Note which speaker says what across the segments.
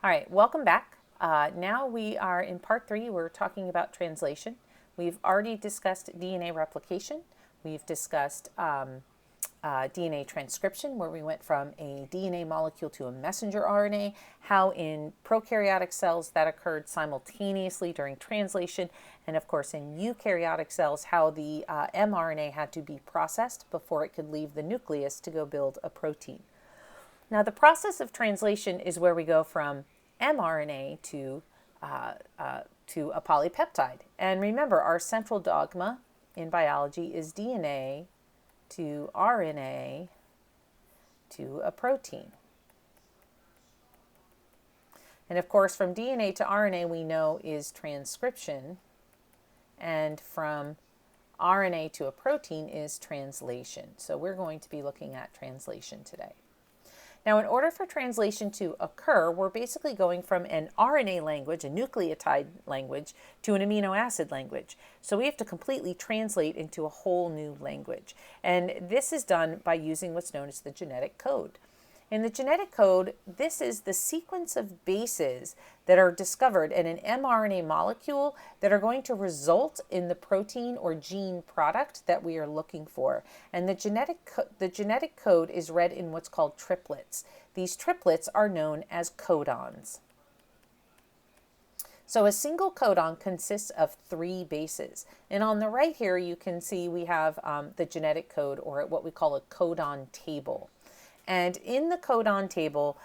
Speaker 1: All right, welcome back. Now we are in part 3. We're talking about translation. We've already discussed DNA replication. We've discussed DNA transcription, where we went from a DNA molecule to a messenger RNA, how in prokaryotic cells that occurred simultaneously during translation, and of course in eukaryotic cells, how the mRNA had to be processed before it could leave the nucleus to go build a protein. Now, the process of translation is where we go from mRNA to a polypeptide. And remember, our central dogma in biology is DNA to RNA to a protein. And of course, from DNA to RNA, we know is transcription. And from RNA to a protein is translation. So we're going to be looking at translation today. Now, in order for translation to occur, we're basically going from an RNA language, a nucleotide language, to an amino acid language. So we have to completely translate into a whole new language. And this is done by using what's known as the genetic code. In the genetic code, this is the sequence of bases that are discovered in an mRNA molecule that are going to result in the protein or gene product that we are looking for. And the genetic code is read in what's called triplets. These triplets are known as codons. So a single codon consists of 3 bases. And on the right here, you can see we have the genetic code, or what we call a codon table. And in the codon table,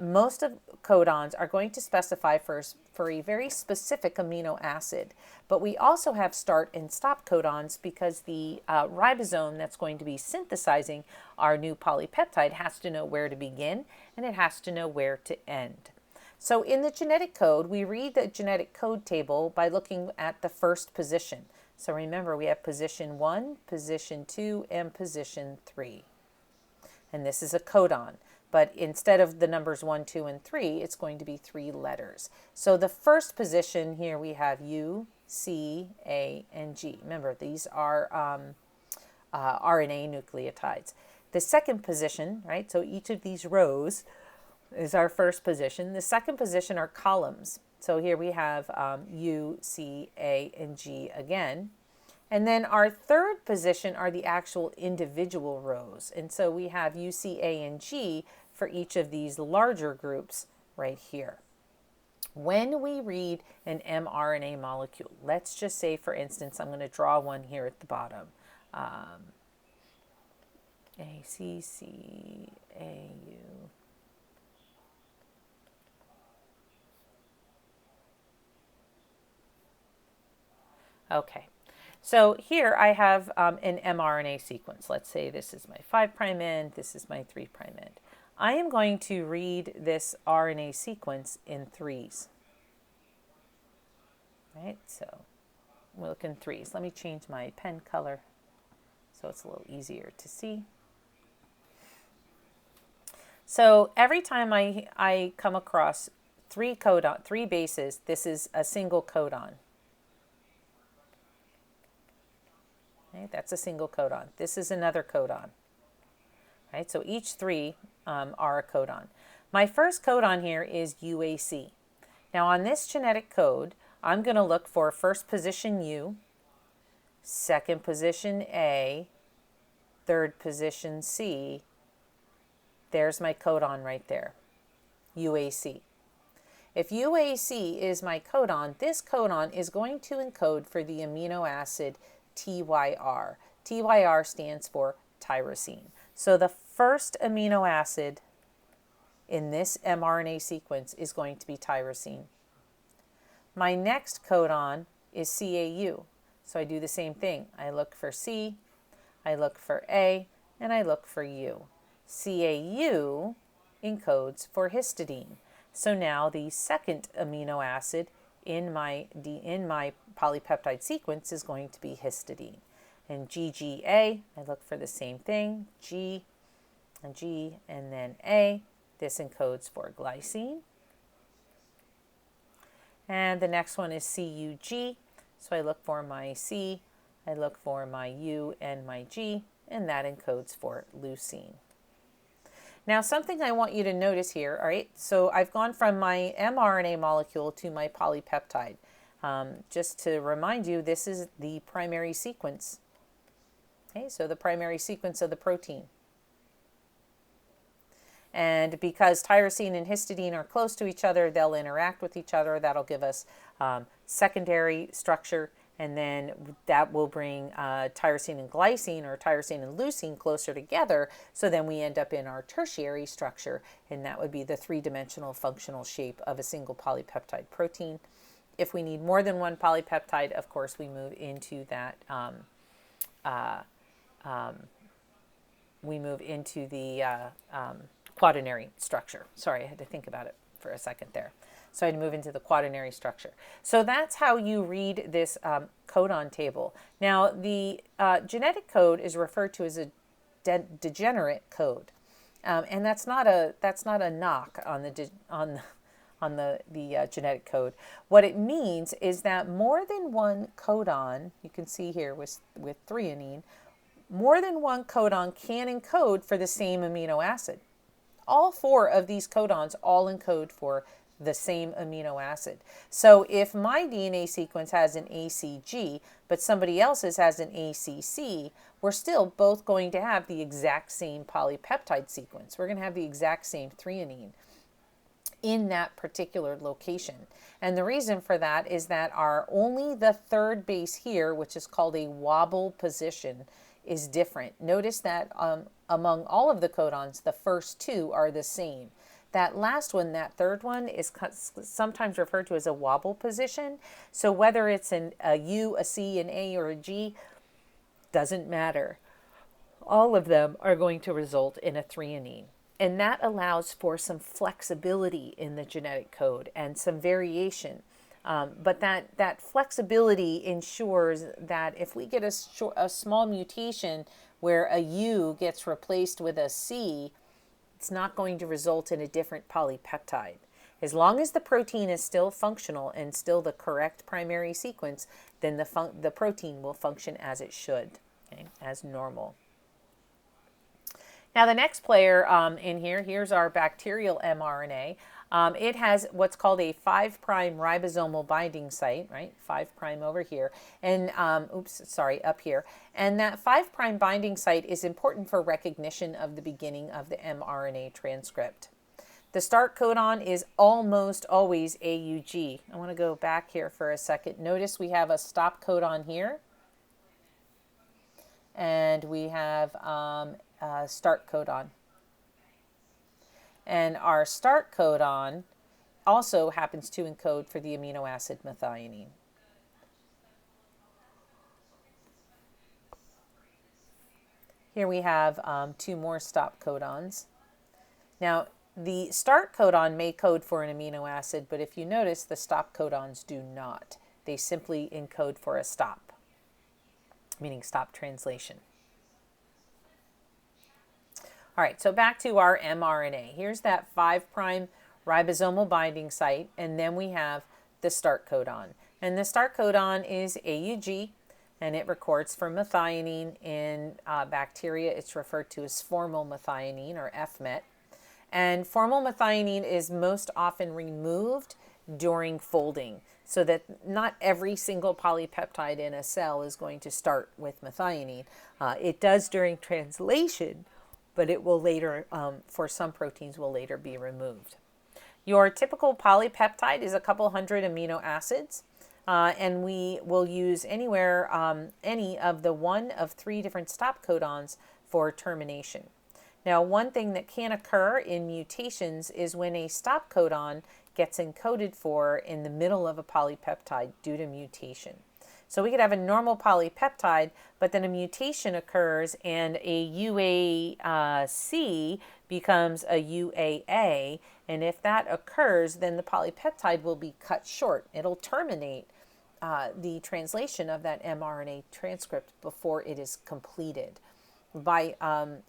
Speaker 1: most of codons are going to specify for a very specific amino acid. But we also have start and stop codons because the ribosome that's going to be synthesizing our new polypeptide has to know where to begin and it has to know where to end. So in the genetic code, we read the genetic code table by looking at the first position. So remember, we have position 1, position 2, and position 3. And this is a codon. But instead of the numbers 1, 2, and 3, it's going to be 3 letters. So the first position here we have U, C, A, and G. Remember, these are RNA nucleotides. The second position, right, so each of these rows is our first position. The second position are columns. So here we have U, C, A, and G again. And then our third position are the actual individual rows. And so we have U, C, A, and G for each of these larger groups right here. When we read an mRNA molecule, let's just say, for instance, I'm going to draw one here at the bottom. A, C, C, A, U. Okay. So here I have an mRNA sequence. Let's say this is my 5' end, this is my 3' end. I am going to read this RNA sequence in 3s. Right, so we'll look in 3s. Let me change my pen color so it's a little easier to see. So every time I come across 3 bases, this is a single codon. Okay, that's a single codon. This is another codon. Right, so each 3 are a codon. My first codon here is UAC. Now on this genetic code, I'm going to look for first position U, second position A, third position C. There's my codon right there, UAC. If UAC is my codon, this codon is going to encode for the amino acid TYR. TYR stands for tyrosine. So the first amino acid in this mRNA sequence is going to be tyrosine. My next codon is CAU. So I do the same thing. I look for C, I look for A, and I look for U. CAU encodes for histidine. So now the second amino acid in my polypeptide sequence is going to be histidine. And GGA, I look for the same thing, G and G and then A. This encodes for glycine. And the next one is CUG. So I look for my C, I look for my U and my G, and that encodes for leucine. Now, something I want you to notice here, all right, so I've gone from my mRNA molecule to my polypeptide. Just to remind you, this is the primary sequence. Okay, so the primary sequence of the protein. And because tyrosine and histidine are close to each other, they'll interact with each other. That'll give us secondary structure, and then that will bring tyrosine and glycine, or tyrosine and leucine, closer together. So then we end up in our tertiary structure, and that would be the three-dimensional functional shape of a single polypeptide protein. If we need more than one polypeptide, of course, we move into that quaternary structure. Sorry, I had to think about it for a second there. So I had to move into the quaternary structure. So that's how you read this codon table. Now, the genetic code is referred to as a degenerate code, and that's not a knock on the genetic code. What it means is that more than one codon, you can see here with threonine, more than one codon can encode for the same amino acid. All four of these codons all encode for the same amino acid. So if my DNA sequence has an ACG, but somebody else's has an ACC, we're still both going to have the exact same polypeptide sequence. We're going to have the exact same threonine in that particular location. And the reason for that is that only the third base here, which is called a wobble position, is different. Notice that among all of the codons, the first two are the same. That last one, that third one, is sometimes referred to as a wobble position. So whether it's a U, a C, an A, or a G, doesn't matter. All of them are going to result in a threonine. And that allows for some flexibility in the genetic code and some variation. But that flexibility ensures that if we get a small mutation where a U gets replaced with a C, it's not going to result in a different polypeptide. As long as the protein is still functional and still the correct primary sequence, then the protein will function as it should, okay, as normal. Now the next player in here's our bacterial mRNA. It has what's called a 5' ribosomal binding site, right? 5' over here, and up here. And that 5' binding site is important for recognition of the beginning of the mRNA transcript. The start codon is almost always AUG. I want to go back here for a second. Notice we have a stop codon here, and we have start codon. And our start codon also happens to encode for the amino acid methionine. Here we have two more stop codons. Now, the start codon may code for an amino acid, but if you notice, the stop codons do not. They simply encode for a stop, meaning stop translation. All right, so back to our mRNA. Here's that 5' ribosomal binding site, and then we have the start codon. And the start codon is AUG, and it records for methionine. In bacteria, it's referred to as formal methionine, or FMET. And formal methionine is most often removed during folding, so that not every single polypeptide in a cell is going to start with methionine. It does during translation, but it will later, for some proteins, will later be removed. Your typical polypeptide is a couple hundred amino acids, and we will use anywhere, any of the one of three different stop codons for termination. Now, one thing that can occur in mutations is when a stop codon gets encoded for in the middle of a polypeptide due to mutation. So we could have a normal polypeptide, but then a mutation occurs and a UAC becomes a UAA. And if that occurs, then the polypeptide will be cut short. It'll terminate the translation of that mRNA transcript before it is completed. By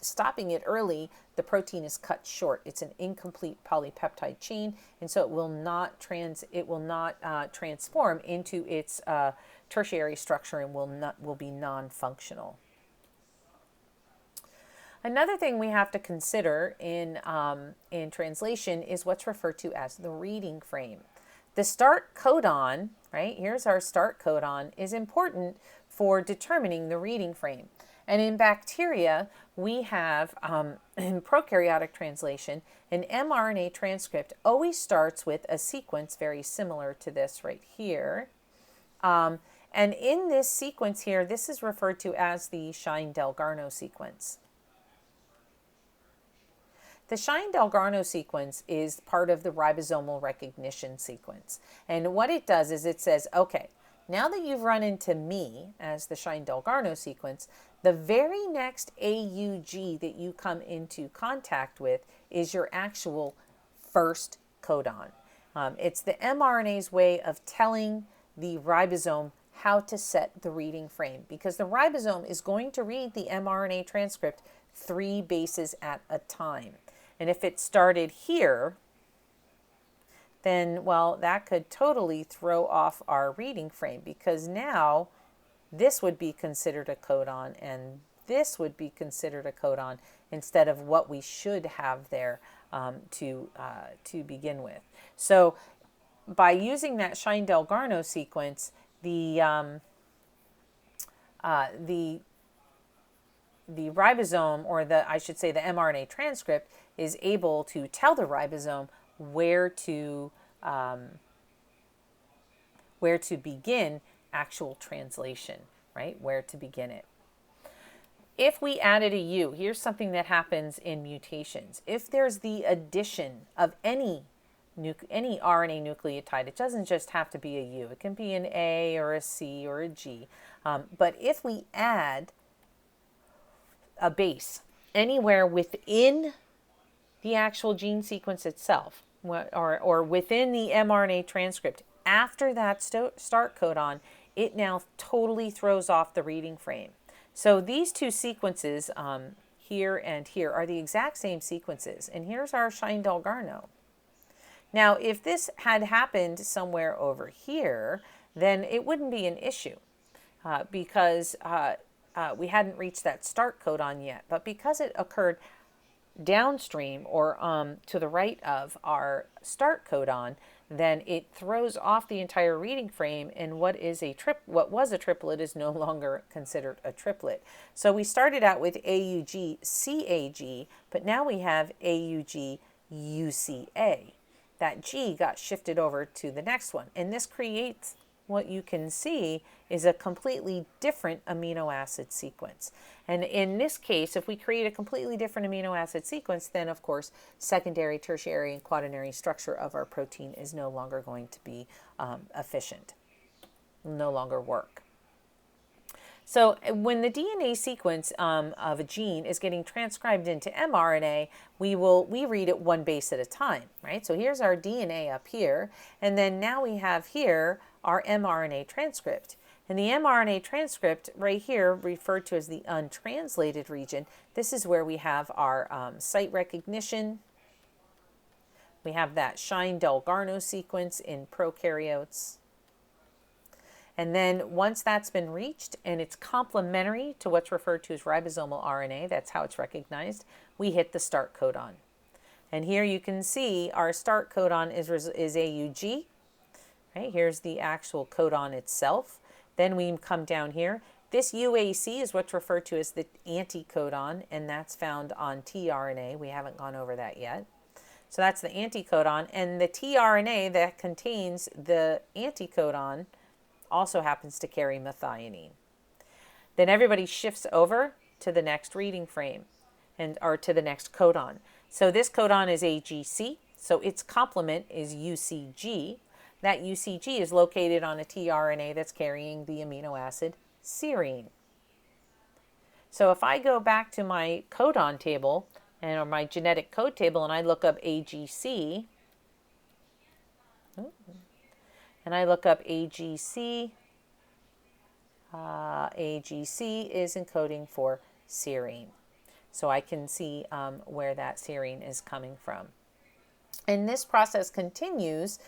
Speaker 1: stopping it early, the protein is cut short. It's an incomplete polypeptide chain, and so it will not transform into its tertiary structure and will be non-functional. Another thing we have to consider in translation is what's referred to as the reading frame. The start codon, right, here's our start codon, is important for determining the reading frame. And in bacteria, we have, in prokaryotic translation, an mRNA transcript always starts with a sequence very similar to this right here. And in this sequence here, this is referred to as the Shine-Dalgarno sequence. The Shine-Dalgarno sequence is part of the ribosomal recognition sequence. And what it does is it says, okay, now that you've run into me as the Shine-Dalgarno sequence, the very next AUG that you come into contact with is your actual first codon. It's the mRNA's way of telling the ribosome how to set the reading frame, because the ribosome is going to read the mRNA transcript 3 bases at a time. And if it started here, then, well, that could totally throw off our reading frame, because now this would be considered a codon and this would be considered a codon instead of what we should have there to begin with. So by using that Shine-Dalgarno sequence, the ribosome, or I should say the mRNA transcript, is able to tell the ribosome where to begin actual translation, right? Where to begin it. If we added a U, here's something that happens in mutations. If there's the addition of any RNA nucleotide, it doesn't just have to be a U. It can be an A or a C or a G. But if we add a base anywhere within the actual gene sequence itself, or within the mRNA transcript, after that start codon, it now totally throws off the reading frame. So these two sequences, here and here, are the exact same sequences. And here's our Shine-Dalgarno. Now, if this had happened somewhere over here, then it wouldn't be an issue because we hadn't reached that start codon yet. But because it occurred downstream, or to the right of our start codon, then it throws off the entire reading frame, and what was a triplet is no longer considered a triplet. So we started out with AUG CAG, but now we have AUG UCA. That G got shifted over to the next one, and this creates what you can see is a completely different amino acid sequence. And in this case, if we create a completely different amino acid sequence, then of course secondary, tertiary, and quaternary structure of our protein is no longer going to be efficient, no longer work. So when the DNA sequence of a gene is getting transcribed into mRNA, we read it 1 base at a time, right? So here's our DNA up here, and then now we have here our mRNA transcript. And the mRNA transcript right here, referred to as the untranslated region, this is where we have our site recognition. We have that Shine-Dalgarno sequence in prokaryotes. And then once that's been reached and it's complementary to what's referred to as ribosomal RNA, that's how it's recognized, we hit the start codon. And here you can see our start codon is AUG. Right? Here's the actual codon itself. Then we come down here. This UAC is what's referred to as the anticodon, and that's found on tRNA. We haven't gone over that yet. So that's the anticodon, and the tRNA that contains the anticodon also happens to carry methionine. Then everybody shifts over to the next reading frame, or to the next codon. So this codon is AGC, so its complement is UCG. That UCG is located on a tRNA that's carrying the amino acid serine. So if I go back to my codon table, or my genetic code table, and I look up AGC, and I look up AGC, AGC is encoding for serine. So I can see where that serine is coming from. And this process continues.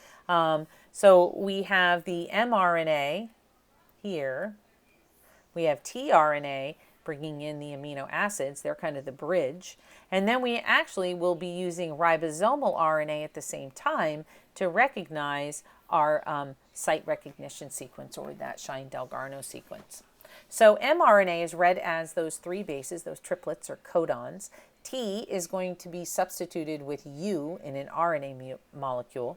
Speaker 1: So we have the mRNA here. We have tRNA bringing in the amino acids. They're kind of the bridge. And then we actually will be using ribosomal RNA at the same time to recognize our site recognition sequence, or that Shine-Dalgarno sequence. So mRNA is read as those three bases, those triplets or codons. T is going to be substituted with U in an RNA molecule.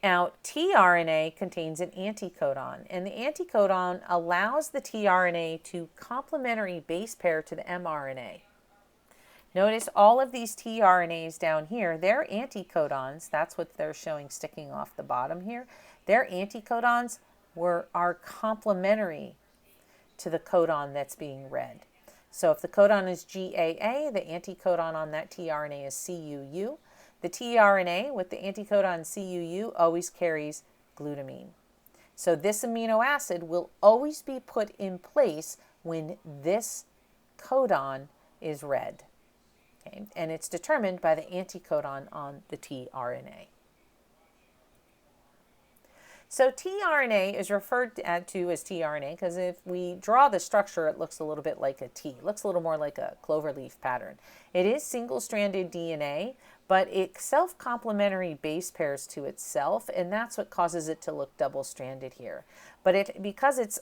Speaker 1: Now, tRNA contains an anticodon, and the anticodon allows the tRNA to complementary base pair to the mRNA. Notice all of these tRNAs down here, they're anticodons. That's what they're showing sticking off the bottom here. Their anticodons are complementary to the codon that's being read. So if the codon is GAA, the anticodon on that tRNA is CUU. The tRNA with the anticodon CUU always carries glutamine. So this amino acid will always be put in place when this codon is read. Okay? And it's determined by the anticodon on the tRNA. So tRNA is referred to as tRNA because if we draw the structure, it looks a little bit like a T. It looks a little more like a cloverleaf pattern. It is single-stranded DNA, but it self-complementary base pairs to itself, and that's what causes it to look double-stranded here. But because it's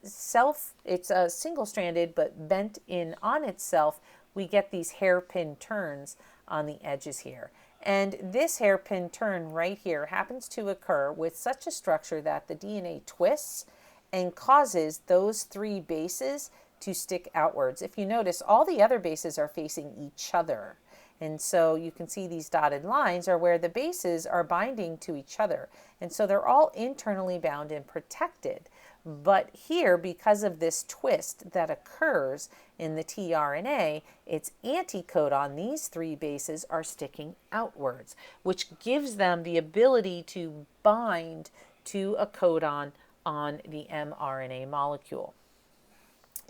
Speaker 1: single-stranded but bent in on itself, we get these hairpin turns on the edges here. And this hairpin turn right here happens to occur with such a structure that the DNA twists and causes those three bases to stick outwards. If you notice, all the other bases are facing each other. And so you can see these dotted lines are where the bases are binding to each other. And so they're all internally bound and protected. But here, because of this twist that occurs in the tRNA, its anticodon, these three bases, are sticking outwards, which gives them the ability to bind to a codon on the mRNA molecule.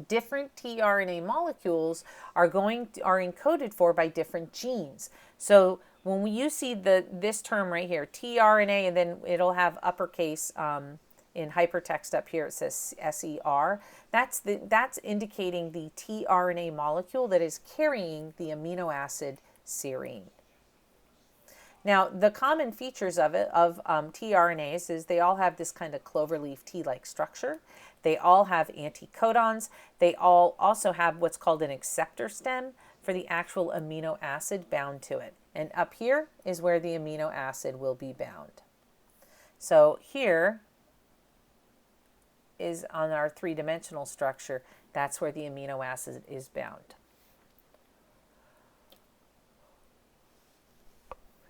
Speaker 1: Different tRNA molecules are encoded for by different genes. So when you see this term right here, tRNA, and then it'll have uppercase in hypertext up here, it says SER. That's indicating the tRNA molecule that is carrying the amino acid serine. Now, the common features of tRNAs is they all have this kind of cloverleaf T-like structure. They all have anticodons. They all also have what's called an acceptor stem for the actual amino acid bound to it. And up here is where the amino acid will be bound. So here is on our three-dimensional structure, that's where the amino acid is bound.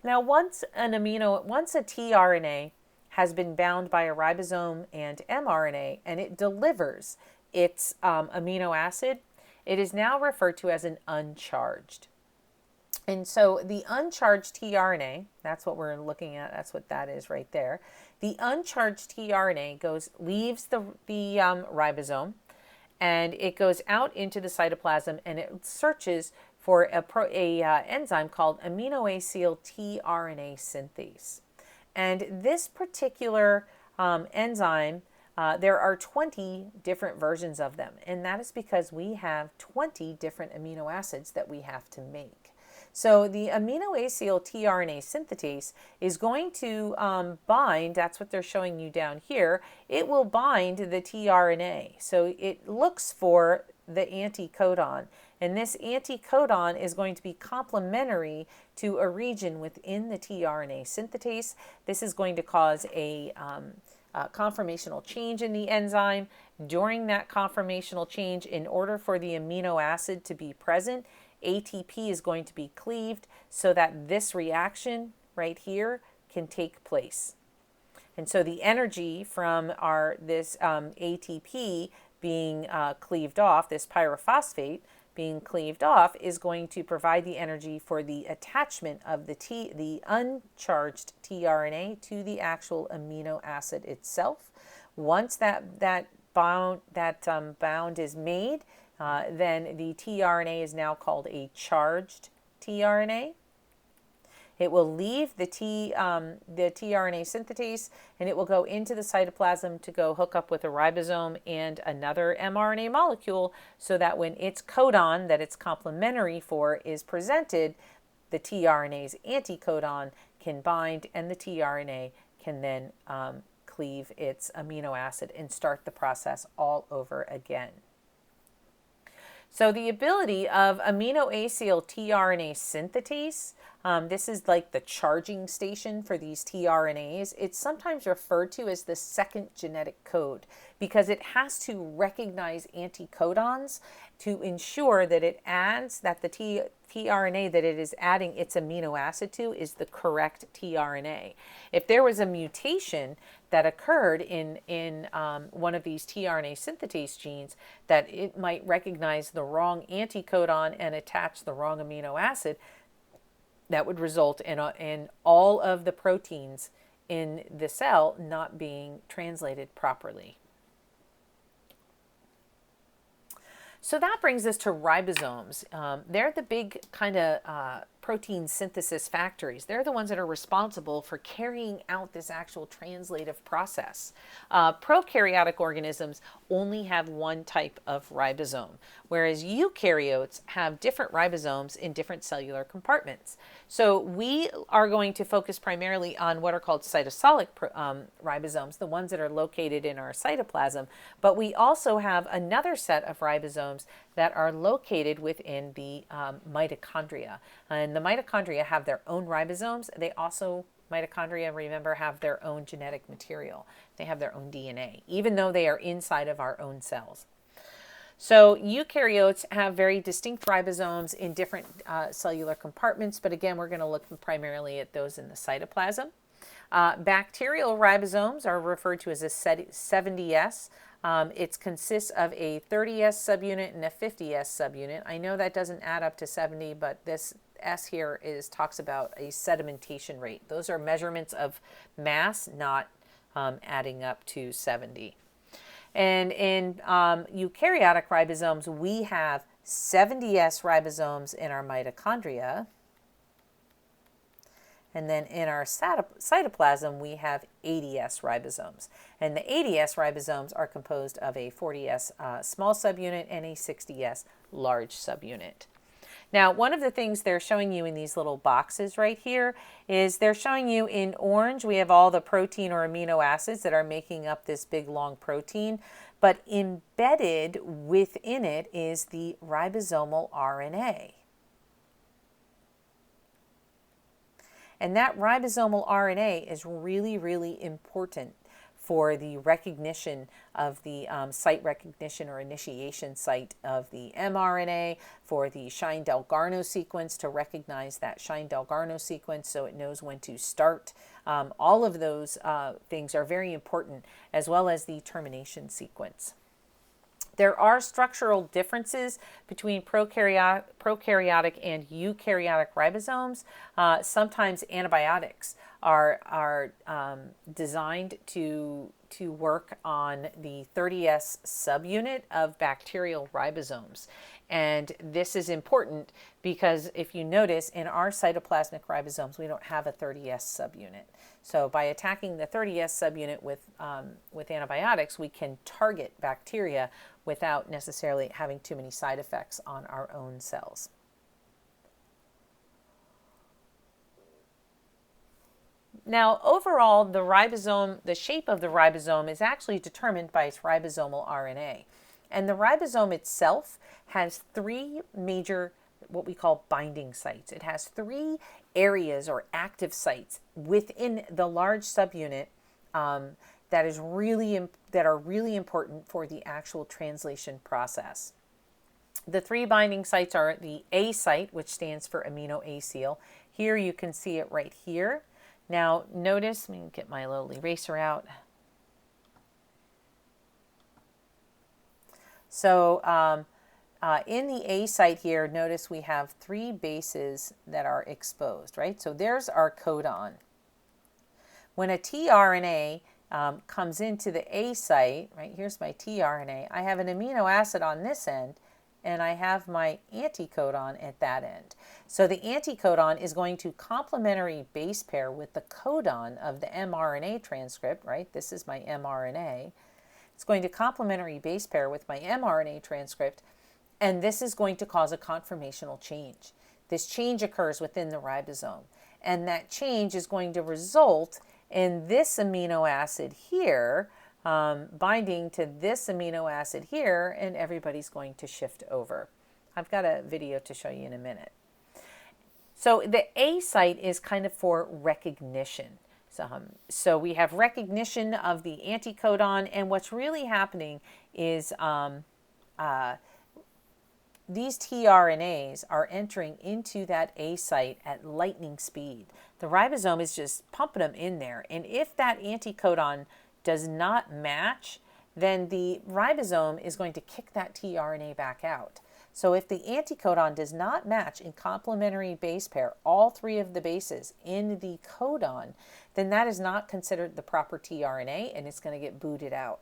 Speaker 1: Now, once a tRNA has been bound by a ribosome and mRNA, and it delivers its amino acid, it is now referred to as an uncharged. And so the uncharged tRNA, that's what we're looking at, that's what that is right there. The uncharged tRNA leaves the ribosome, and it goes out into the cytoplasm, and it searches for a enzyme called aminoacyl tRNA synthase. And this particular enzyme, there are 20 different versions of them, and that is because we have 20 different amino acids that we have to make. So the aminoacyl tRNA synthetase is going to bind, that's what they're showing you down here, it will bind the tRNA. So it looks for the anticodon, and this anticodon is going to be complementary to a region within the tRNA synthetase. This is going to cause a conformational change in the enzyme. During that conformational change, in order for the amino acid to be present, ATP is going to be cleaved so that this reaction right here can take place. And so the energy from this ATP being cleaved off, this pyrophosphate being cleaved off, is going to provide the energy for the attachment of the uncharged tRNA to the actual amino acid itself. Once that bound is made, then the tRNA is now called a charged tRNA. It will leave the tRNA synthetase, and it will go into the cytoplasm to go hook up with a ribosome and another mRNA molecule, so that when its codon that it's complementary for is presented, the tRNA's anticodon can bind, and the tRNA can then cleave its amino acid and start the process all over again. So the ability of aminoacyl tRNA synthetase, this is like the charging station for these tRNAs. It's sometimes referred to as the second genetic code because it has to recognize anticodons to ensure that it adds that the tRNA that it is adding its amino acid to is the correct tRNA. If there was a mutation that occurred in one of these tRNA synthetase genes, that it might recognize the wrong anticodon and attach the wrong amino acid, that would result in all of the proteins in the cell not being translated properly. So that brings us to ribosomes. They're the big kind of protein synthesis factories. They're the ones that are responsible for carrying out this actual translative process. Prokaryotic organisms only have one type of ribosome, whereas eukaryotes have different ribosomes in different cellular compartments. So we are going to focus primarily on what are called cytosolic ribosomes, the ones that are located in our cytoplasm, but we also have another set of ribosomes that are located within the mitochondria. And the mitochondria have their own ribosomes. They also, mitochondria, remember, have their own genetic material. They have their own DNA, even though they are inside of our own cells. So eukaryotes have very distinct ribosomes in different cellular compartments, but again, we're going to look primarily at those in the cytoplasm. Bacterial ribosomes are referred to as a 70S. It consists of a 30S subunit and a 50S subunit. I know that doesn't add up to 70, but this S here talks about a sedimentation rate. Those are measurements of mass, not adding up to 70. And in eukaryotic ribosomes, we have 70S ribosomes in our mitochondria. And then in our cytoplasm, we have 80S ribosomes. And the 80S ribosomes are composed of a 40S small subunit and a 60S large subunit. Now, one of the things they're showing you in these little boxes right here is they're showing you in orange, we have all the protein or amino acids that are making up this big long protein, but embedded within it is the ribosomal RNA. And that ribosomal RNA is really, really important for the recognition of the site recognition or initiation site of the mRNA, for the Shine-Dalgarno sequence to recognize that Shine-Dalgarno sequence so it knows when to start. All of those things are very important, as well as the termination sequence. There are structural differences between prokaryotic and eukaryotic ribosomes. Sometimes antibiotics are designed to work on the 30S subunit of bacterial ribosomes. And this is important because if you notice, in our cytoplasmic ribosomes, we don't have a 30S subunit. So by attacking the 30S subunit with antibiotics, we can target bacteria without necessarily having too many side effects on our own cells. Now, overall, the ribosome, the shape of the ribosome is actually determined by its ribosomal RNA. And the ribosome itself has three major, what we call binding sites. It has three areas or active sites within the large subunit that are really important for the actual translation process. The three binding sites are the A site, which stands for aminoacyl. Here you can see it right here. Now notice, let me get my little eraser out. So in the A site here, notice we have three bases that are exposed, right? So there's our codon. When a tRNA comes into the A site, right, here's my tRNA, I have an amino acid on this end, and I have my anticodon at that end. So the anticodon is going to complementary base pair with the codon of the mRNA transcript, right? This is my mRNA. It's going to complementary base pair with my mRNA transcript, and this is going to cause a conformational change. This change occurs within the ribosome, and that change is going to result in this amino acid here binding to this amino acid here, and everybody's going to shift over. I've got a video to show you in a minute. So the A site is kind of for recognition. So we have recognition of the anticodon, and what's really happening is these tRNAs are entering into that A site at lightning speed. The ribosome is just pumping them in there, and if that anticodon does not match, then the ribosome is going to kick that tRNA back out. So if the anticodon does not match in complementary base pair, all three of the bases in the codon, then that is not considered the proper tRNA, and it's going to get booted out.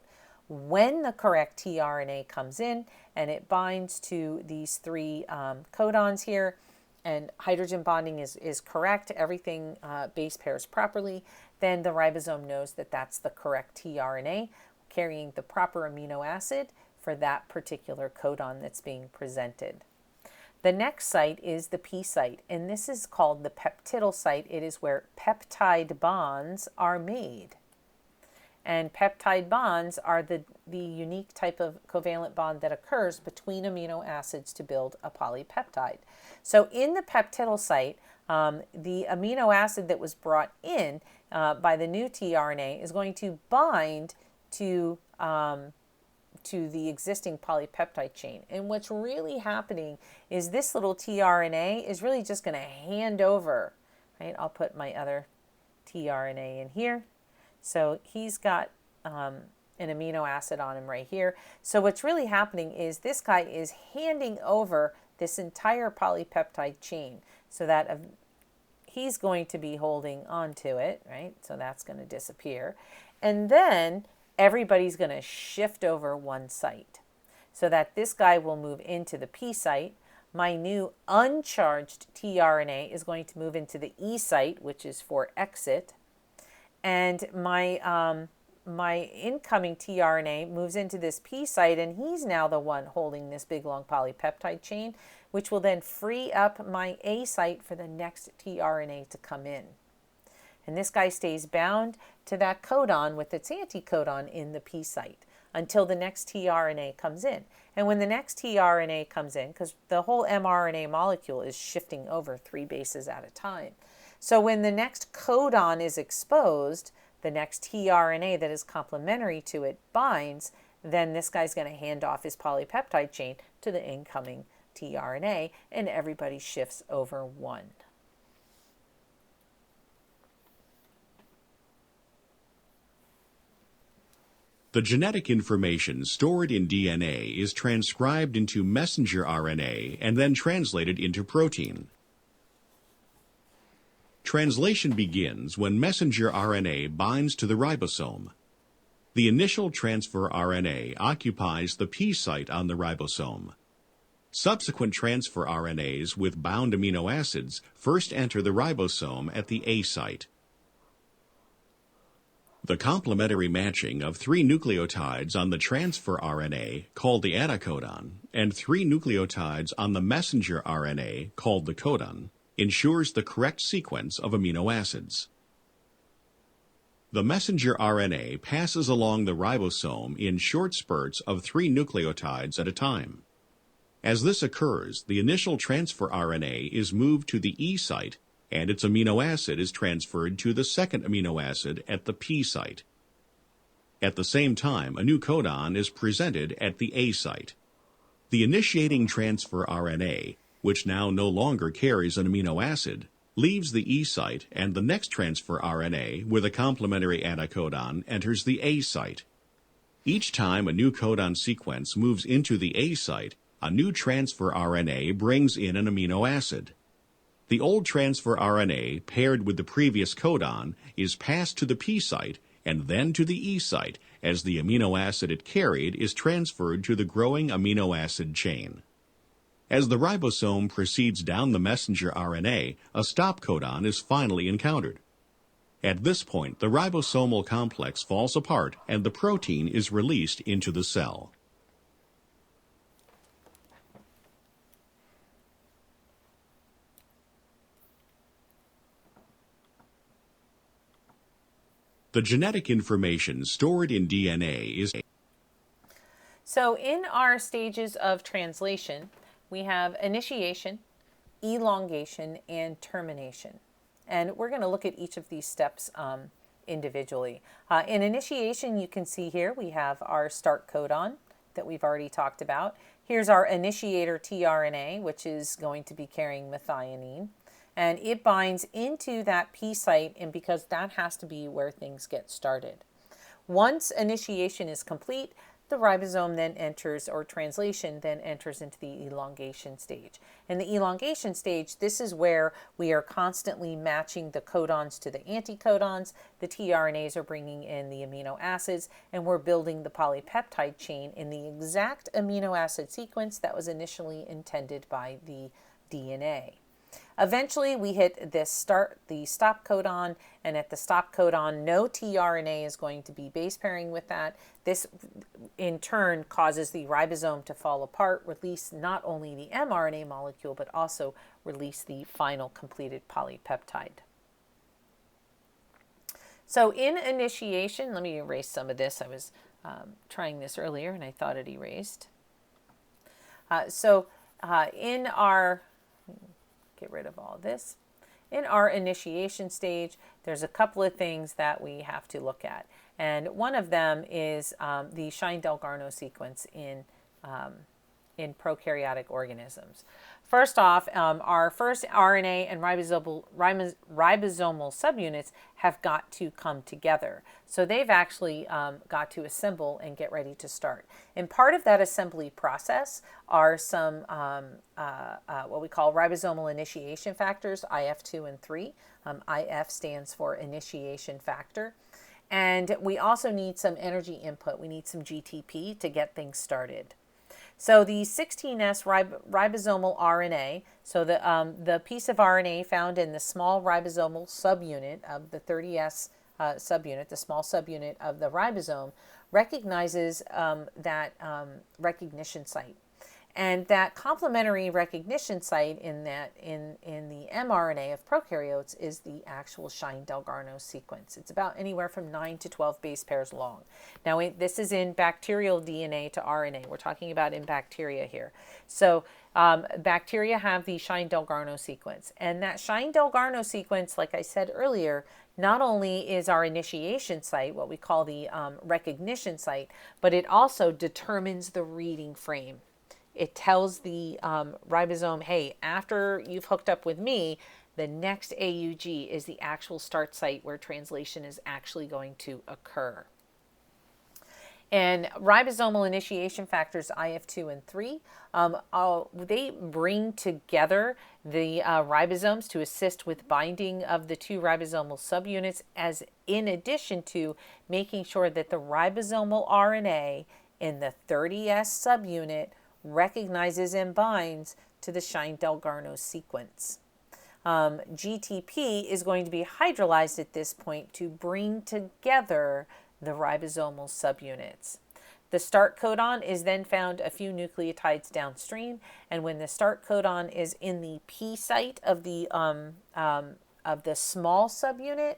Speaker 1: When the correct tRNA comes in and it binds to these three codons here, and hydrogen bonding is correct, everything base pairs properly, then the ribosome knows that that's the correct tRNA carrying the proper amino acid for that particular codon that's being presented. The next site is the P site, and this is called the peptidyl site. It is where peptide bonds are made. And peptide bonds are the unique type of covalent bond that occurs between amino acids to build a polypeptide. So in the peptidyl site, the amino acid that was brought in by the new tRNA is going to bind to the existing polypeptide chain. And what's really happening is this little tRNA is really just going to hand over, right? I'll put my other tRNA in here. So he's got an amino acid on him right here. So what's really happening is this guy is handing over this entire polypeptide chain, so that he's going to be holding onto it, right? So that's going to disappear. And then everybody's going to shift over one site, so that this guy will move into the P site. My new uncharged tRNA is going to move into the E site, which is for exit. And my incoming tRNA moves into this P site, and he's now the one holding this big long polypeptide chain, which will then free up my A site for the next tRNA to come in. And this guy stays bound to that codon with its anticodon in the P site until the next tRNA comes in. And when the next tRNA comes in, because the whole mRNA molecule is shifting over 3 bases at a time, so when the next codon is exposed, the next tRNA that is complementary to it binds, then this guy's going to hand off his polypeptide chain to the incoming tRNA, and everybody shifts over one.
Speaker 2: The genetic information stored in DNA is transcribed into messenger RNA and then translated into protein. Translation begins when messenger RNA binds to the ribosome. The initial transfer RNA occupies the P site on the ribosome. Subsequent transfer RNAs with bound amino acids first enter the ribosome at the A site. The complementary matching of 3 nucleotides on the transfer RNA, called the anticodon, and 3 nucleotides on the messenger RNA, called the codon, ensures the correct sequence of amino acids. The messenger RNA passes along the ribosome in short spurts of 3 nucleotides at a time. As this occurs, the initial transfer RNA is moved to the E site, and its amino acid is transferred to the second amino acid at the P site. At the same time, a new codon is presented at the A site. The initiating transfer RNA, which now no longer carries an amino acid, leaves the E site, and the next transfer RNA with a complementary anticodon enters the A site. Each time a new codon sequence moves into the A site, a new transfer RNA brings in an amino acid. The old transfer RNA, paired with the previous codon, is passed to the P site and then to the E site, as the amino acid it carried is transferred to the growing amino acid chain. As the ribosome proceeds down the messenger RNA, a stop codon is finally encountered. At this point, the ribosomal complex falls apart and the protein is released into the cell. The genetic information stored in DNA is.
Speaker 1: So in our stages of translation, we have initiation, elongation, and termination. And we're going to look at each of these steps individually. In initiation, you can see here we have our start codon that we've already talked about. Here's our initiator tRNA, which is going to be carrying methionine. And it binds into that P site, and because that has to be where things get started. Once initiation is complete, the ribosome then enters, or translation then enters into the elongation stage. In the elongation stage, this is where we are constantly matching the codons to the anticodons. The tRNAs are bringing in the amino acids, and we're building the polypeptide chain in the exact amino acid sequence that was initially intended by the DNA. Eventually, we hit the stop codon, and at the stop codon, no tRNA is going to be base pairing with that. This, in turn, causes the ribosome to fall apart, release not only the mRNA molecule, but also release the final completed polypeptide. So in initiation, let me erase some of this. I was trying this earlier, and I thought it erased. In our get rid of all this. In our initiation stage, there's a couple of things that we have to look at. And one of them is the Shine-Dalgarno sequence in prokaryotic organisms. First off, our first RNA and ribosomal subunits have got to come together. So they've actually got to assemble and get ready to start. And part of that assembly process are some what we call ribosomal initiation factors, IF2 and 3. IF stands for initiation factor. And we also need some energy input. We need some GTP to get things started. So the 16S ribosomal RNA, so the piece of RNA found in the small ribosomal subunit of the 30S subunit, the small subunit of the ribosome, recognizes that recognition site. And that complementary recognition site in the mRNA of prokaryotes is the actual Shine-Dalgarno sequence. It's about anywhere from 9 to 12 base pairs long. Now, this is in bacterial DNA to RNA. We're talking about in bacteria here. So bacteria have the Shine-Dalgarno sequence. And that Shine-Dalgarno sequence, like I said earlier, not only is our initiation site, what we call the recognition site, but it also determines the reading frame. It tells the ribosome, hey, after you've hooked up with me, the next AUG is the actual start site where translation is actually going to occur. And ribosomal initiation factors IF2 and 3, they bring together the ribosomes to assist with binding of the two ribosomal subunits, as in addition to making sure that the ribosomal RNA in the 30S subunit recognizes and binds to the Shine-Dalgarno sequence. GTP is going to be hydrolyzed at this point to bring together the ribosomal subunits. The start codon is then found a few nucleotides downstream, and when the start codon is in the P site of the small subunit,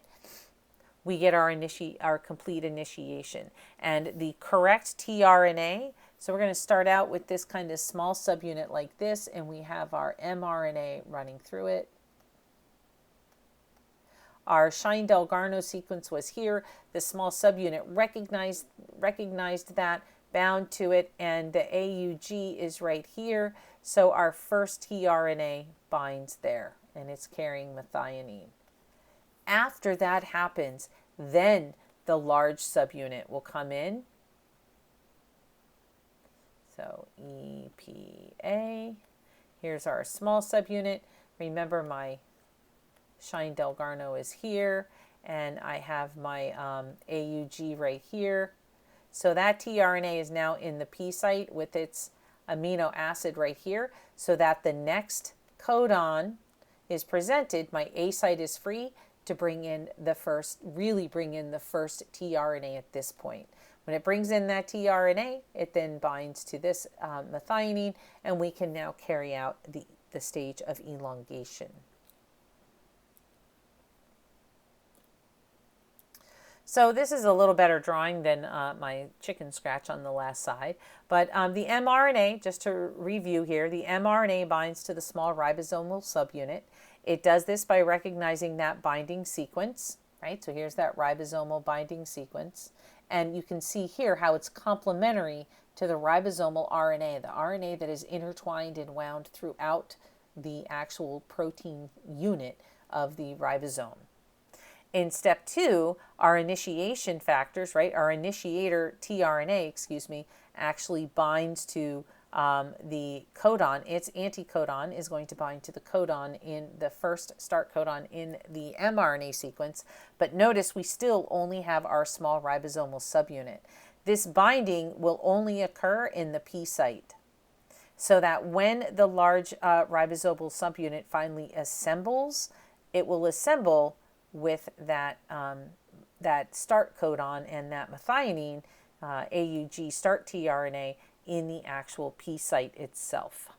Speaker 1: we get our complete initiation. And the correct tRNA, so we're going to start out with this kind of small subunit like this, and we have our mRNA running through it. Our Shine-Dalgarno sequence was here. The small subunit recognized that, bound to it, and the AUG is right here. So our first tRNA binds there, and it's carrying methionine. After that happens, then the large subunit will come in. So EPA, here's our small subunit. Remember, my Shine-Dalgarno is here, and I have my AUG right here. So that tRNA is now in the P site with its amino acid right here so that the next codon is presented, my A site is free to bring in the first tRNA at this point. When it brings in that tRNA, it then binds to this methionine, and we can now carry out the stage of elongation. So this is a little better drawing than my chicken scratch on the last side. But the mRNA, just to review here, the mRNA binds to the small ribosomal subunit. It does this by recognizing that binding sequence, right? So here's that ribosomal binding sequence. And you can see here how it's complementary to the ribosomal RNA, the RNA that is intertwined and wound throughout the actual protein unit of the ribosome. In step 2, our initiation factors, right, our initiator tRNA, actually binds to the codon. Its anticodon is going to bind to the codon in the first start codon in the mRNA sequence. But notice we still only have our small ribosomal subunit. This binding will only occur in the P site, so that when the large ribosomal subunit finally assembles, it will assemble with that, that start codon and that methionine, AUG start tRNA, in the actual P site itself.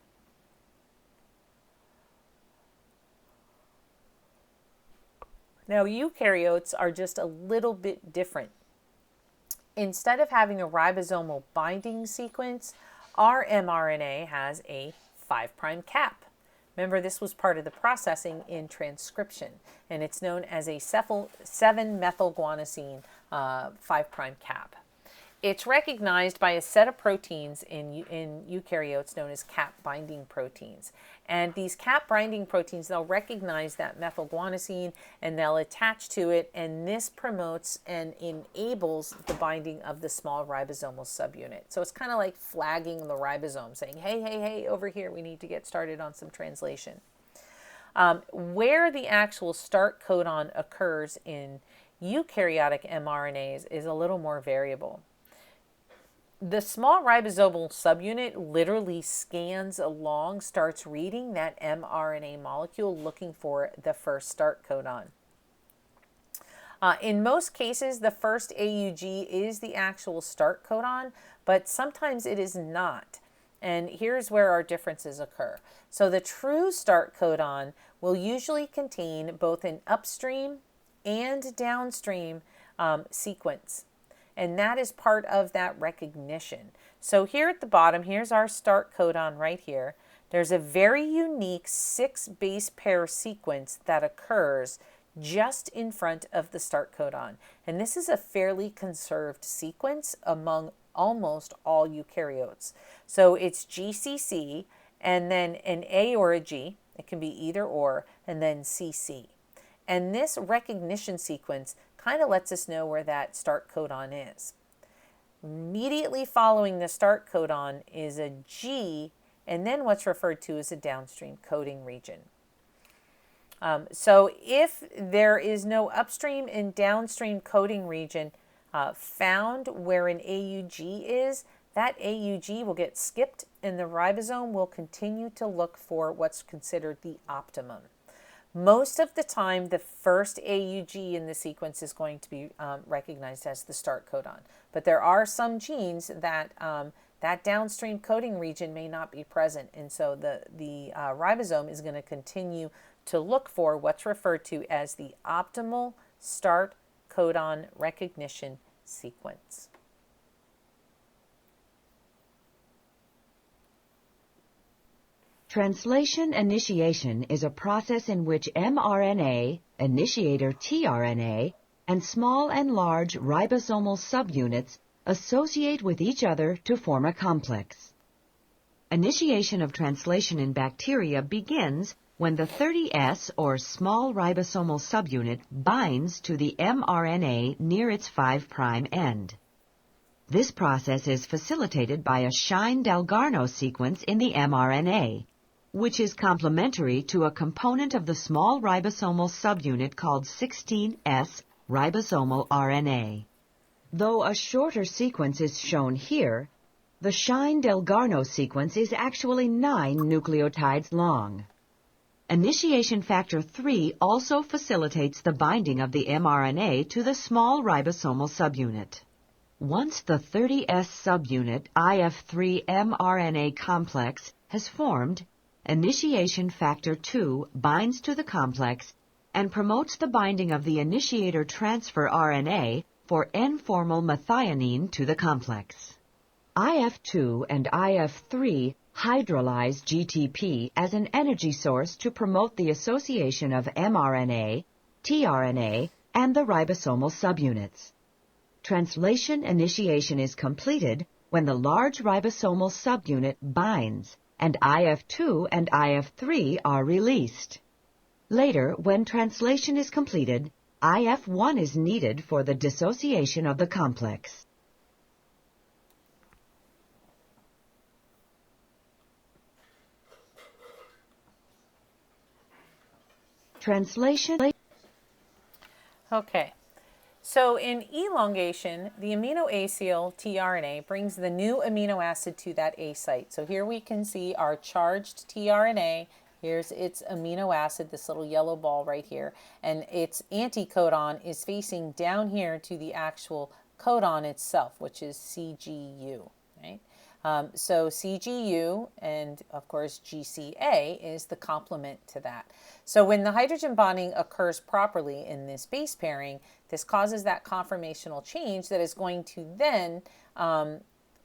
Speaker 1: Now, eukaryotes are just a little bit different. Instead of having a ribosomal binding sequence, our mRNA has a 5' cap. Remember, this was part of the processing in transcription, and it's known as a 7-methylguanosine 5' cap. It's recognized by a set of proteins in eukaryotes known as cap binding proteins. And these cap binding proteins, they'll recognize that methylguanosine and they'll attach to it, and this promotes and enables the binding of the small ribosomal subunit. So it's kind of like flagging the ribosome, saying, hey, hey, hey, over here, we need to get started on some translation. Where the actual start codon occurs in eukaryotic mRNAs is a little more variable. The small ribosomal subunit literally scans along, starts reading that mRNA molecule, looking for the first start codon. In most cases, the first AUG is the actual start codon, but sometimes it is not. And here's where our differences occur. So the true start codon will usually contain both an upstream and downstream sequence. And that is part of that recognition. So here at the bottom, here's our start codon right here. There's a very unique 6 base pair sequence that occurs just in front of the start codon. And this is a fairly conserved sequence among almost all eukaryotes. So it's GCC and then an A or a G, it can be either or, and then CC. And this recognition sequence kind of lets us know where that start codon is. Immediately following the start codon is a G, and then what's referred to as a downstream coding region. So if there is no upstream and downstream coding region found where an AUG is, that AUG will get skipped and the ribosome will continue to look for what's considered the optimum. Most of the time, the first AUG in the sequence is going to be recognized as the start codon. But there are some genes that that downstream coding region may not be present. And so the ribosome is going to continue to look for what's referred to as the optimal start codon recognition sequence.
Speaker 3: Translation initiation is a process in which mRNA, initiator tRNA, and small and large ribosomal subunits associate with each other to form a complex. Initiation of translation in bacteria begins when the 30S or small ribosomal subunit binds to the mRNA near its 5' end. This process is facilitated by a Shine-Dalgarno sequence in the mRNA, which is complementary to a component of the small ribosomal subunit called 16S ribosomal RNA. Though a shorter sequence is shown here, The Shine-Delgarno sequence is actually 9 nucleotides long. Initiation factor 3 also facilitates the binding of the mRNA to the small ribosomal subunit. Once the 30S subunit IF3 mRNA complex has formed, initiation factor 2 binds to the complex and promotes the binding of the initiator transfer RNA for N-formal methionine to the complex. IF2 and IF3 hydrolyze GTP as an energy source to promote the association of mRNA, tRNA, and the ribosomal subunits. Translation initiation is completed when the large ribosomal subunit binds and IF2 and IF3 are released. Later, when translation is completed, IF1 is needed for the dissociation of the complex. Translation.
Speaker 1: Okay. So in elongation, the aminoacyl tRNA brings the new amino acid to that A site. So here we can see our charged tRNA. Here's its amino acid, this little yellow ball right here. And its anticodon is facing down here to the actual codon itself, which is CGU, right? So CGU and, of course, GCA is the complement to that. So when the hydrogen bonding occurs properly in this base pairing, this causes that conformational change that is going to then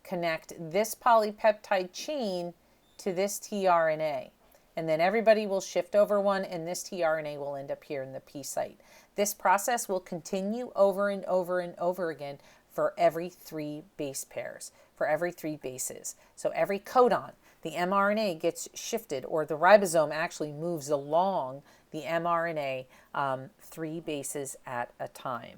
Speaker 1: connect this polypeptide chain to this tRNA. And then everybody will shift over one, and this tRNA will end up here in the P site. This process will continue over and over and over again for every 3 base pairs, for every 3 bases. So every codon, the mRNA gets shifted, or the ribosome actually moves along the mRNA 3 bases at a time.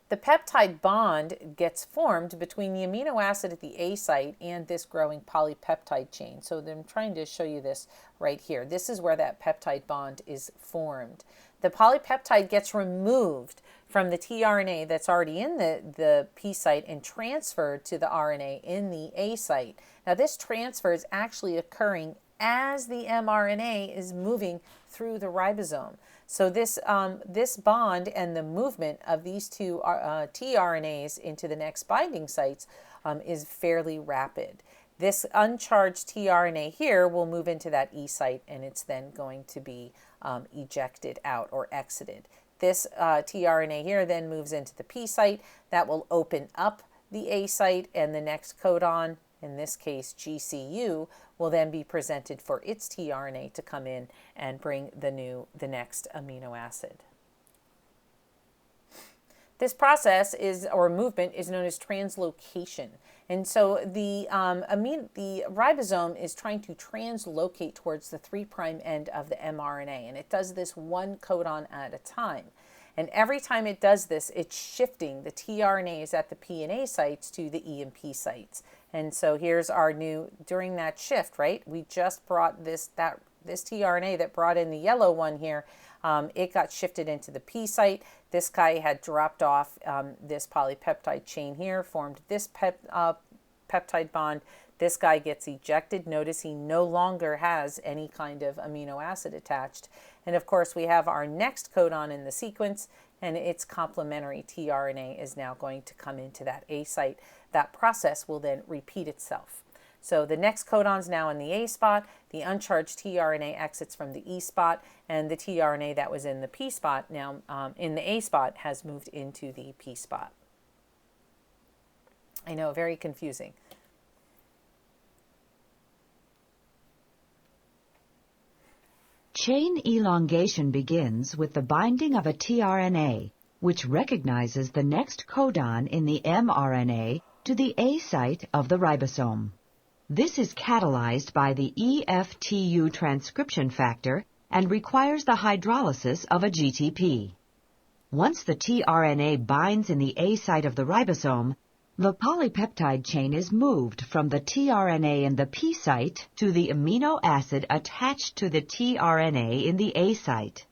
Speaker 1: The peptide bond gets formed between the amino acid at the A site and this growing polypeptide chain. So I'm trying to show you this right here. This is where that peptide bond is formed. The polypeptide gets removed from the tRNA that's already in the P site and transferred to the RNA in the A site. Now this transfer is actually occurring as the mRNA is moving through the ribosome. So this bond and the movement of these 2 tRNAs into the next binding sites is fairly rapid. This uncharged tRNA here will move into that E site, and it's then going to be ejected out or exited. This tRNA here then moves into the P site. That will open up the A site, and the next codon, in this case GCU, will then be presented for its tRNA to come in and bring the next amino acid. This process or movement is known as translocation. And so the ribosome is trying to translocate towards the 3' end of the mRNA, and it does this 1 codon at a time. And every time it does this, it's shifting the tRNAs at the P and A sites to the E and P sites. And so here's our new, during that shift, right? We just brought this tRNA that brought in the yellow one here, it got shifted into the P site. This guy had dropped off this polypeptide chain here, formed this peptide bond. This guy gets ejected. Notice he no longer has any kind of amino acid attached. And of course, we have our next codon in the sequence, and its complementary tRNA is now going to come into that A site. That process will then repeat itself. So the next codon's now in the A spot, the uncharged tRNA exits from the E spot, and the tRNA that was in the P spot now in the A spot has moved into the P spot. I know, very confusing.
Speaker 3: Chain elongation begins with the binding of a tRNA, which recognizes the next codon in the mRNA to the A site of the ribosome. This is catalyzed by the EFTU transcription factor and requires the hydrolysis of a GTP. Once the tRNA binds in the A site of the ribosome, the polypeptide chain is moved from the tRNA in the P site to the amino acid attached to the tRNA in the A site.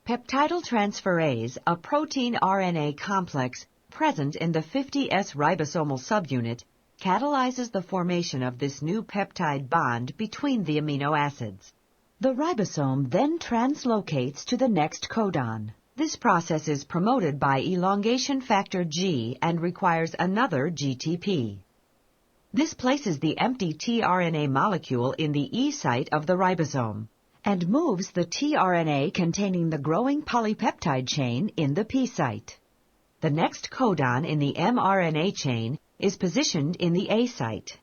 Speaker 3: Peptidyltransferase, a protein RNA complex, present in the 50S ribosomal subunit catalyzes the formation of this new peptide bond between the amino acids. The ribosome then translocates to the next codon. This process is promoted by elongation factor G and requires another GTP. This places the empty tRNA molecule in the E site of the ribosome and moves the tRNA containing the growing polypeptide chain in the P site. The next codon in the mRNA chain is positioned in the A site.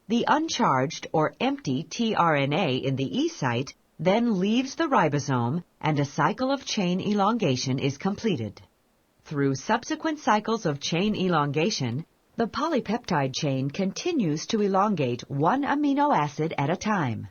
Speaker 3: The uncharged or empty tRNA in the E site then leaves the ribosome and a cycle of chain elongation is completed. Through subsequent cycles of chain elongation, the polypeptide chain continues to elongate one amino acid at a time.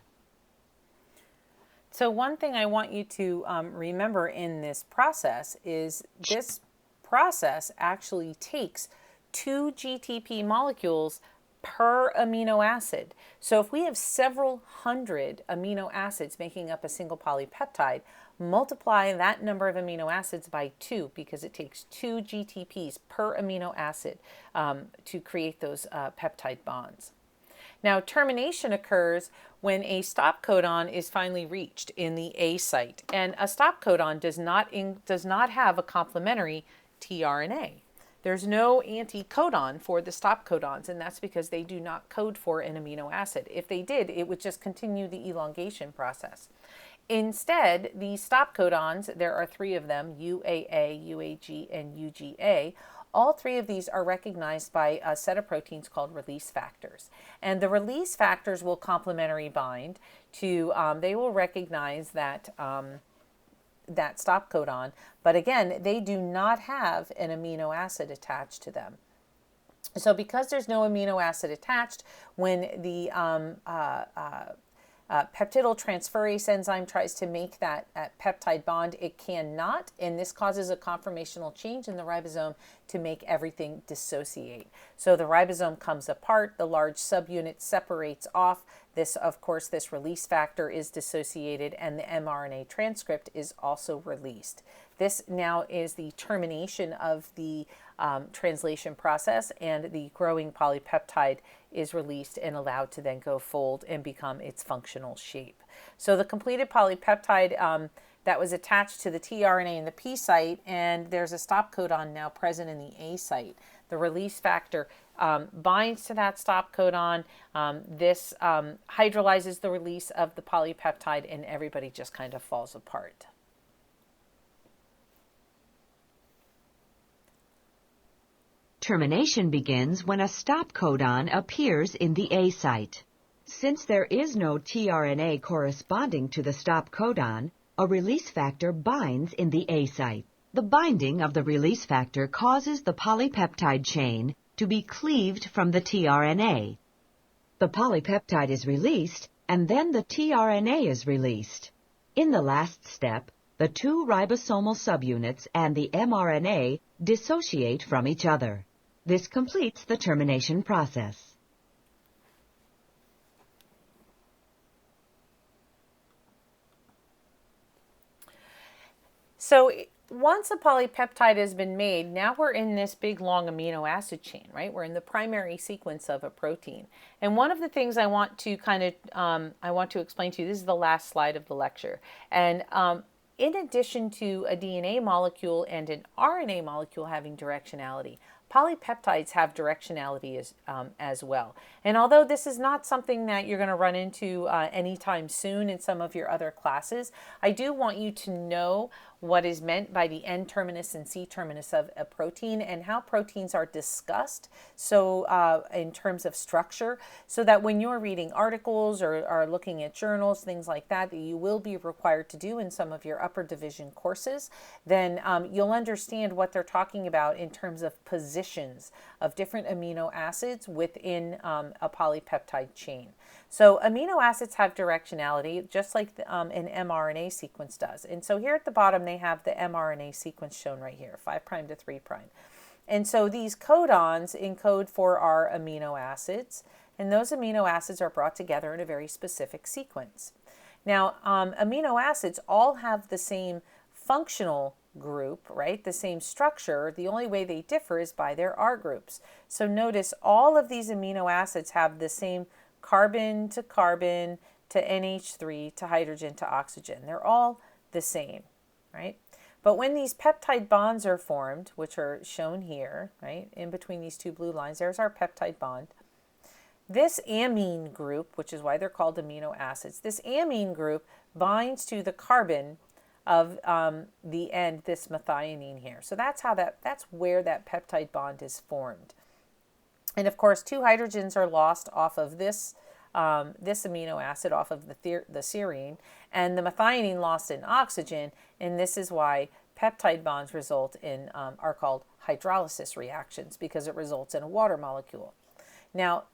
Speaker 1: So one thing I want you to remember in this process is this process actually takes 2 GTP molecules per amino acid. So if we have several hundred amino acids making up a single polypeptide, multiply that number of amino acids by 2 because it takes 2 GTPs per amino acid to create those peptide bonds. Now, termination occurs when a stop codon is finally reached in the A site, and a stop codon does not have a complementary tRNA. There's no anti-codon for the stop codons, and that's because they do not code for an amino acid. If they did, it would just continue the elongation process. Instead, the stop codons, there are 3 of them, UAA, UAG, and UGA. All 3 of these are recognized by a set of proteins called release factors. And the release factors will complementary bind to, they will recognize that stop codon, but again, they do not have an amino acid attached to them. So because there's no amino acid attached, when the peptidyltransferase enzyme tries to make that peptide bond, it cannot, and this causes a conformational change in the ribosome to make everything dissociate. So the ribosome comes apart, the large subunit separates off. This, of course, this release factor is dissociated, and the mRNA transcript is also released. This now is the termination of the translation process, and the growing polypeptide is released and allowed to then go fold and become its functional shape. So the completed polypeptide that was attached to the tRNA in the P site, and there's a stop codon now present in the A site. The release factor binds to that stop codon. This hydrolyzes the release of the polypeptide, and everybody just kind of falls apart.
Speaker 3: Termination begins when a stop codon appears in the A site. Since there is no tRNA corresponding to the stop codon, a release factor binds in the A site. The binding of the release factor causes the polypeptide chain to be cleaved from the tRNA. The polypeptide is released, and then the tRNA is released. In the last step, the 2 ribosomal subunits and the mRNA dissociate from each other. This completes the termination process.
Speaker 1: So once a polypeptide has been made, now we're in this big long amino acid chain, right? We're in the primary sequence of a protein. And one of the things I want to I want to explain to you, this is the last slide of the lecture. And in addition to a DNA molecule and an RNA molecule having directionality, polypeptides have directionality as well. And although this is not something that you're going to run into anytime soon in some of your other classes, I do want you to know what is meant by the N-terminus and C-terminus of a protein and how proteins are discussed, so in terms of structure, so that when you're reading articles or are looking at journals, things like that, that you will be required to do in some of your upper division courses, then you'll understand what they're talking about in terms of positions of different amino acids within a polypeptide chain. So amino acids have directionality, just like an mRNA sequence does. And so here at the bottom, they have the mRNA sequence shown right here, 5' to 3'. And so these codons encode for our amino acids, and those amino acids are brought together in a very specific sequence. Now, amino acids all have the same functional group, right? The same structure. The only way they differ is by their R groups. So notice all of these amino acids have the same carbon to NH3 to hydrogen to oxygen. They're all the same, right? But when these peptide bonds are formed, which are shown here, right, in between these two blue lines, there's our peptide bond. This amine group, which is why they're called amino acids, this amine group binds to the carbon of the end, this methionine here. So that's where that peptide bond is formed. And of course, 2 hydrogens are lost off of this amino acid, off of the serine, and the methionine lost in oxygen. And this is why peptide bonds result in are called hydrolysis reactions, because it results in a water molecule. Now,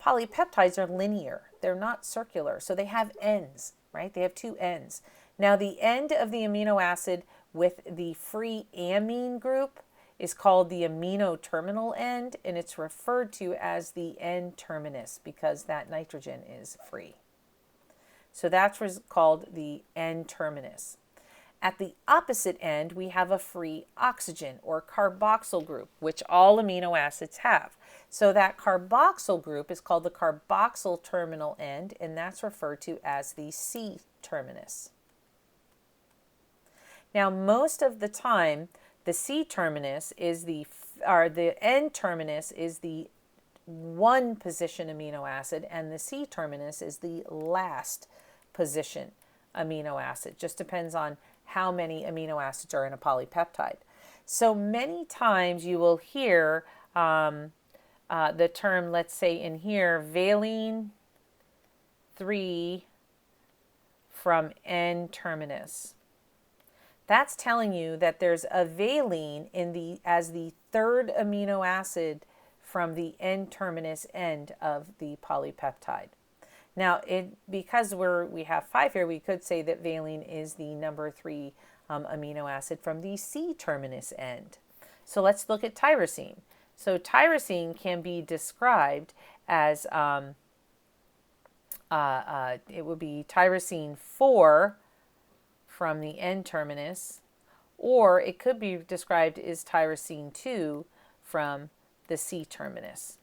Speaker 1: polypeptides are linear. They're not circular, so they have ends, right? They have 2 ends. Now, the end of the amino acid with the free amine group is called the amino terminal end, and it's referred to as the N-terminus because that nitrogen is free. So that's called the N-terminus. At the opposite end, we have a free oxygen or carboxyl group, which all amino acids have. So that carboxyl group is called the carboxyl terminal end, and that's referred to as the C-terminus. Now, most of the time, the C-terminus is the N-terminus is the 1 position amino acid, and the C-terminus is the last position amino acid. Just depends on how many amino acids are in a polypeptide. So many times you will hear the term, let's say in here, valine 3 from N-terminus. That's telling you that there's a valine as the 3rd amino acid from the N-terminus end of the polypeptide. Now, because we have 5 here, we could say that valine is the number 3 amino acid from the C-terminus end. So let's look at tyrosine. So tyrosine can be described as, it would be tyrosine 4 from the N-terminus, or it could be described as tyrosine 2 from the C-terminus.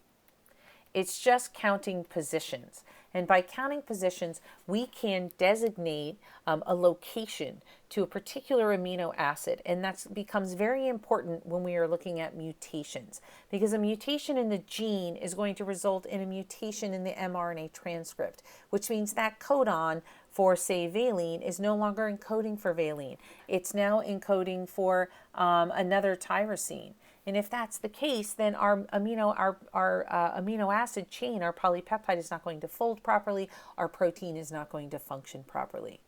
Speaker 1: It's just counting positions. And by counting positions, we can designate a location to a particular amino acid. And that becomes very important when we are looking at mutations, because a mutation in the gene is going to result in a mutation in the mRNA transcript, which means that codon for, say, valine is no longer encoding for valine. It's now encoding for another tyrosine. And if that's the case, then our amino acid chain, our polypeptide, is not going to fold properly. Our protein is not going to function properly.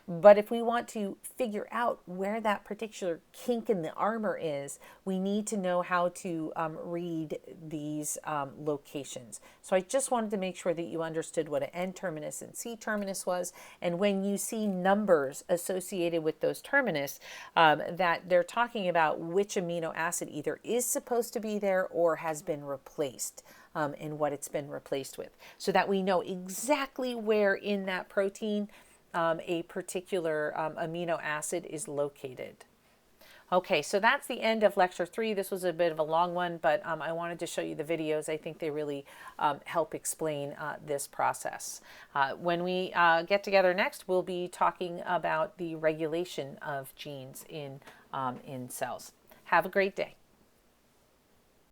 Speaker 1: But if we want to figure out where that particular kink in the armor is, we need to know how to read these locations. So I just wanted to make sure that you understood what an N-terminus and C-terminus was. And when you see numbers associated with those terminus, that they're talking about which amino acid either is supposed to be there or has been replaced. And what it's been replaced with, so that we know exactly where in that protein a particular amino acid is located. Okay, so that's the end of lecture 3. This was a bit of a long one, but I wanted to show you the videos. I think they really help explain this process. When we get together next, we'll be talking about the regulation of genes in cells. Have a great day.